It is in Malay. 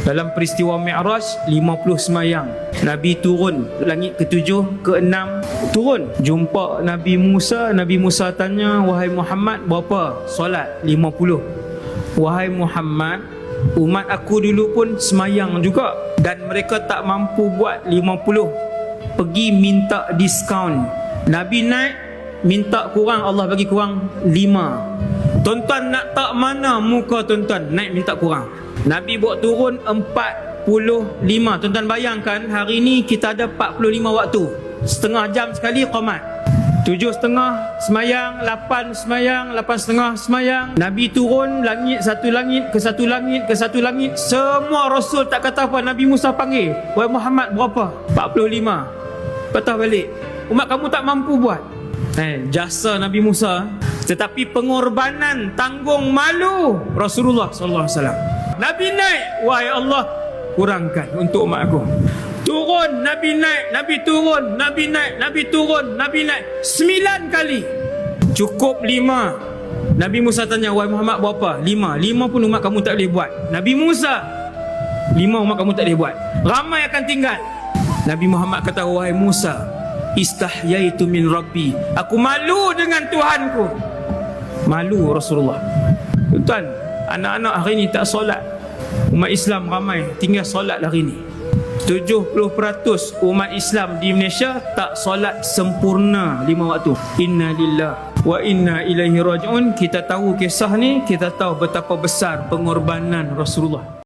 Dalam peristiwa Mi'raj 50 semayang. Nabi turun langit ke-7, ke-6, turun jumpa Nabi Musa. Nabi Musa tanya, "Wahai Muhammad, berapa solat?" 50. "Wahai Muhammad, umat aku dulu pun semayang juga dan mereka tak mampu buat 50. Pergi minta diskaun." Nabi naik, minta kurang, Allah bagi kurang 5. Tuan-tuan nak tak mana muka tuan-tuan? Naik minta kurang. Nabi buat turun 45. Tuan-tuan bayangkan, hari ni kita ada 45 waktu. Setengah jam sekali qamat. 7:30 semayang, 8 semayang, 8:30 semayang. Nabi turun satu langit ke satu langit ke satu langit. Semua Rasul tak kata apa. Nabi Musa panggil, "Wahai Muhammad, berapa?" 45. Patah balik. Umat kamu tak mampu buat. Jasa Nabi Musa. Tetapi pengorbanan, tanggung malu Rasulullah SAW. Nabi naik, "Wahai Allah, kurangkan untuk umat aku." Turun, Nabi naik, Nabi turun, Nabi naik, Nabi turun, Nabi naik 9 kali. Cukup 5. Nabi Musa tanya, "Wahai Muhammad, berapa?" 5. 5 pun umat kamu tak boleh buat. Nabi Musa, 5 umat kamu tak boleh buat. Ramai akan tinggal. Nabi Muhammad kata, "Wahai Musa, istahyaitu min Rabbi." Aku malu dengan Tuhanku. Malu Rasulullah. Tuan, anak-anak hari ni tak solat. Umat Islam ramai tinggal solat hari ni. 70% umat Islam di Malaysia tak solat sempurna 5 waktu. Inna lillahi wa inna ilaihi raji'un. Kita tahu kisah ni, kita tahu betapa besar pengorbanan Rasulullah.